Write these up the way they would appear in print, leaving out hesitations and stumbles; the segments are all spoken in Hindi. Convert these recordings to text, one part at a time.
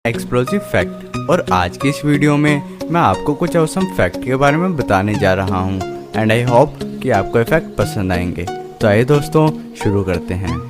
Explosive fact. और आज की इस वीडियो में मैं आपको कुछ औसम फैक्ट के बारे में बताने जा रहा हूँ एंड आई होप कि आपको ये फैक्ट पसंद आएंगे। तो आइए दोस्तों शुरू करते हैं।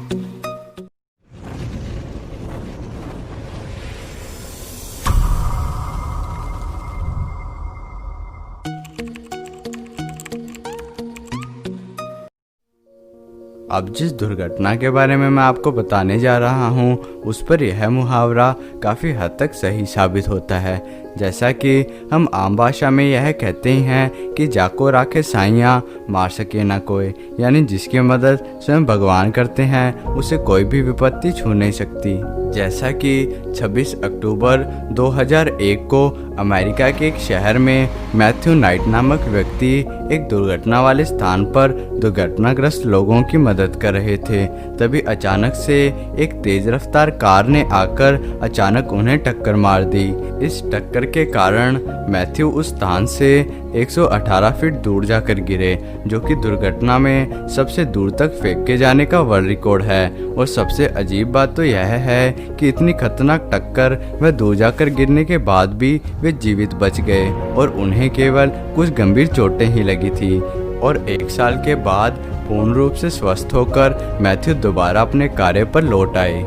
अब जिस दुर्घटना के बारे में मैं आपको बताने जा रहा हूँ उस पर यह मुहावरा काफ़ी हद तक सही साबित होता है। जैसा कि हम आम भाषा में यह कहते हैं कि जाको राखे साइयाँ मार सके ना कोई, यानी जिसकी मदद स्वयं भगवान करते हैं उसे कोई भी विपत्ति छू नहीं सकती। जैसा कि 26 अक्टूबर 2001 को अमेरिका के एक शहर में मैथ्यू नाइट नामक व्यक्ति एक दुर्घटना वाले स्थान पर दुर्घटनाग्रस्त लोगों की मदद कर रहे थे। तभी अचानक से एक तेज रफ्तार कार ने आकर अचानक उन्हें टक्कर मार दी। इस टक्कर के कारण मैथ्यू उस स्थान से 118 फीट दूर जाकर गिरे, जो कि दुर्घटना में सबसे दूर तक फेंक के जाने का वर्ल्ड रिकॉर्ड है। और सबसे अजीब बात तो यह है कि इतनी खतरनाक टक्कर व दूर जाकर गिरने के बाद भी वे जीवित बच गए और उन्हें केवल कुछ गंभीर चोटें ही लगी थी। और 1 साल के बाद पूर्ण रूप से स्वस्थ होकर मैथ्यू दोबारा अपने कार्य पर लौट आए।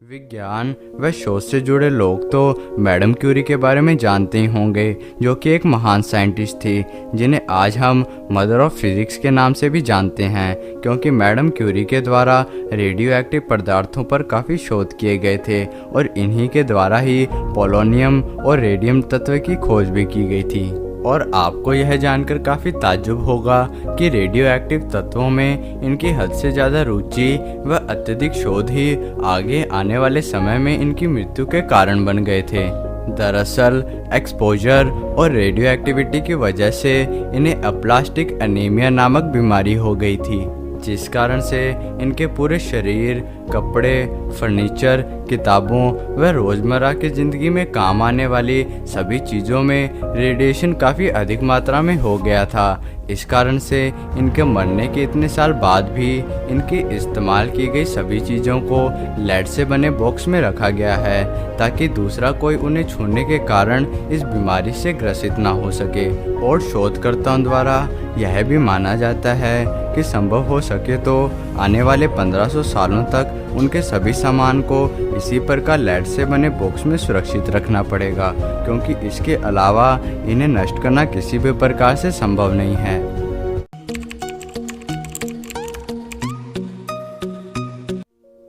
विज्ञान व शोध से जुड़े लोग तो मैडम क्यूरी के बारे में जानते ही होंगे, जो कि एक महान साइंटिस्ट थी जिन्हें आज हम मदर ऑफ फिजिक्स के नाम से भी जानते हैं, क्योंकि मैडम क्यूरी के द्वारा रेडियो एक्टिव पदार्थों पर काफ़ी शोध किए गए थे और इन्हीं के द्वारा ही पोलोनियम और रेडियम तत्व की खोज भी की गई थी। और आपको यह जानकर काफ़ी ताज्जुब होगा कि रेडियो एक्टिव तत्वों में इनकी हद से ज़्यादा रुचि व अत्यधिक शोध ही आगे आने वाले समय में इनकी मृत्यु के कारण बन गए थे। दरअसल एक्सपोजर और रेडियो एक्टिविटी की वजह से इन्हें अप्लास्टिक एनीमिया नामक बीमारी हो गई थी, जिस कारण से इनके पूरे शरीर, कपड़े, फर्नीचर, किताबों व रोज़मर्रा की ज़िंदगी में काम आने वाली सभी चीज़ों में रेडिएशन काफ़ी अधिक मात्रा में हो गया था। इस कारण से इनके मरने के इतने साल बाद भी इनकी इस्तेमाल की गई सभी चीज़ों को लेड से बने बॉक्स में रखा गया है, ताकि दूसरा कोई उन्हें छूने के कारण इस बीमारी से ग्रसित ना हो सके। और शोधकर्ताओं द्वारा यह भी माना जाता है कि संभव हो सके तो आने वाले 1500 सालों तक उनके सभी सामान को इसी प्रकार लेड से बने बॉक्स में सुरक्षित रखना पड़ेगा, क्योंकि इसके अलावा इन्हें नष्ट करना किसी भी प्रकार से संभव नहीं है।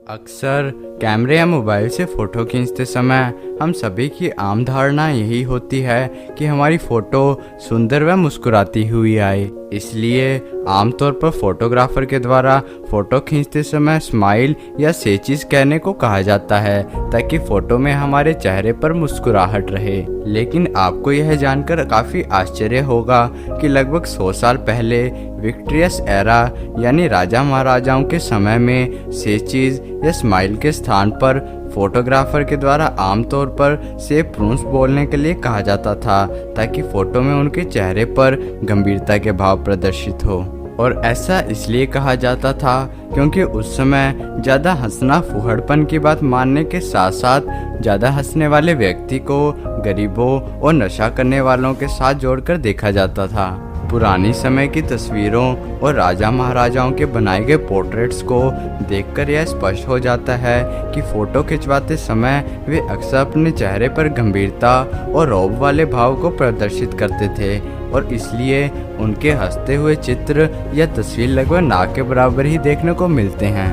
अक्सर कैमरे या मोबाइल से फ़ोटो खींचते समय हम सभी की आम धारणा यही होती है कि हमारी फ़ोटो सुंदर व मुस्कुराती हुई आए। इसलिए आमतौर पर फोटोग्राफर के द्वारा फ़ोटो खींचते समय स्माइल या सेचीज कहने को कहा जाता है, ताकि फ़ोटो में हमारे चेहरे पर मुस्कुराहट रहे। लेकिन आपको यह जानकर काफ़ी आश्चर्य होगा कि लगभग 100 साल पहले विक्टोरियस एरा यानी राजा महाराजाओं के समय में सेचीज या स्माइल के स्थान पर फोटोग्राफर के द्वारा आमतौर पर सेफ प्रून्स बोलने के लिए कहा जाता था, ताकि फ़ोटो में उनके चेहरे पर गंभीरता के भाव प्रदर्शित हो। और ऐसा इसलिए कहा जाता था क्योंकि उस समय ज़्यादा हंसना फूहड़पन की बात मानने के साथ साथ ज़्यादा हंसने वाले व्यक्ति को गरीबों और नशा करने वालों के साथ जोड़कर देखा जाता था। पुरानी समय की तस्वीरों और राजा महाराजाओं के बनाए गए पोर्ट्रेट्स को देखकर यह स्पष्ट हो जाता है कि फ़ोटो खिंचवाते समय वे अक्सर अपने चेहरे पर गंभीरता और रौब वाले भाव को प्रदर्शित करते थे, और इसलिए उनके हंसते हुए चित्र या तस्वीर लगभग ना के बराबर ही देखने को मिलते हैं।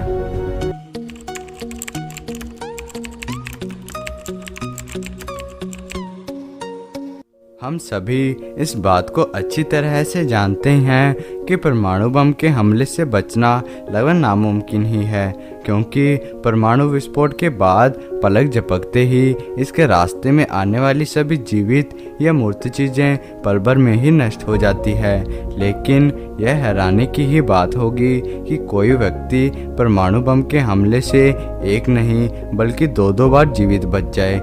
हम सभी इस बात को अच्छी तरह से जानते हैं कि परमाणु बम के हमले से बचना लगभग नामुमकिन ही है, क्योंकि परमाणु विस्फोट के बाद पलक झपकते ही इसके रास्ते में आने वाली सभी जीवित या मूर्त चीज़ें पल भर में ही नष्ट हो जाती है। लेकिन यह हैरानी की ही बात होगी कि कोई व्यक्ति परमाणु बम के हमले से एक नहीं बल्कि 2 बार जीवित बच जाए।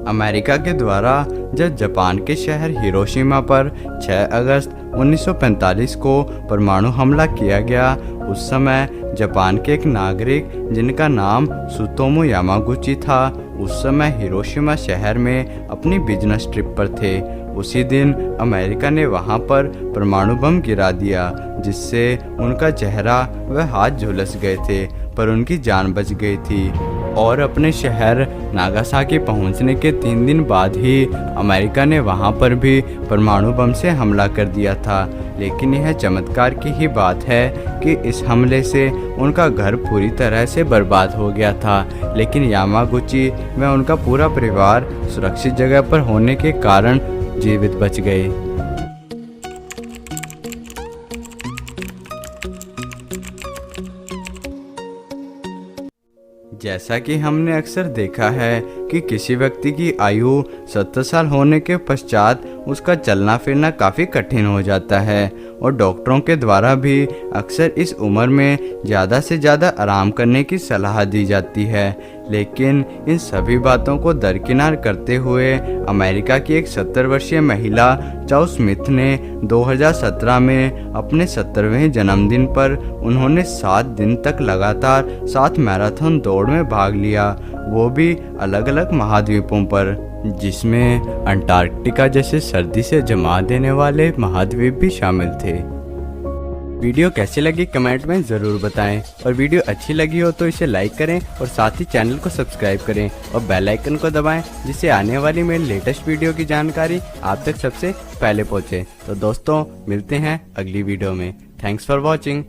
अमेरिका के द्वारा जब जापान के शहर हिरोशिमा पर 6 अगस्त 1945 को परमाणु हमला किया गया, उस समय जापान के एक नागरिक जिनका नाम सुतोमो यामागुची था, उस समय हिरोशिमा शहर में अपनी बिजनेस ट्रिप पर थे। उसी दिन अमेरिका ने वहां पर परमाणु बम गिरा दिया, जिससे उनका चेहरा व हाथ झुलस गए थे, पर उनकी जान बच गई थी। और अपने शहर नागासाकी पहुंचने के 3 दिन बाद ही अमेरिका ने वहां पर भी परमाणु बम से हमला कर दिया था। लेकिन यह चमत्कार की ही बात है कि इस हमले से उनका घर पूरी तरह से बर्बाद हो गया था, लेकिन यामागुची व उनका पूरा परिवार सुरक्षित जगह पर होने के कारण जीवित बच गए। जैसा कि हमने अक्सर देखा है कि किसी व्यक्ति की आयु 70 साल होने के पश्चात उसका चलना फिरना काफ़ी कठिन हो जाता है, और डॉक्टरों के द्वारा भी अक्सर इस उम्र में ज़्यादा से ज़्यादा आराम करने की सलाह दी जाती है। लेकिन इन सभी बातों को दरकिनार करते हुए अमेरिका की एक 70 वर्षीय महिला चाउ स्मिथ ने 2017 में अपने 70वें जन्मदिन पर उन्होंने 7 दिन तक लगातार 7 मैराथन दौड़ में भाग लिया, वो भी अलग अलग महाद्वीपों पर, जिसमें अंटार्कटिका जैसे सर्दी से जमा देने वाले महाद्वीप भी शामिल थे। वीडियो कैसी लगी कमेंट में ज़रूर बताएं, और वीडियो अच्छी लगी हो तो इसे लाइक करें और साथ ही चैनल को सब्सक्राइब करें और बेल आइकन को दबाएं, जिससे आने वाली मेरी लेटेस्ट वीडियो की जानकारी आप तक सबसे पहले पहुंचे। तो दोस्तों मिलते हैं अगली वीडियो में। Thanks for watching.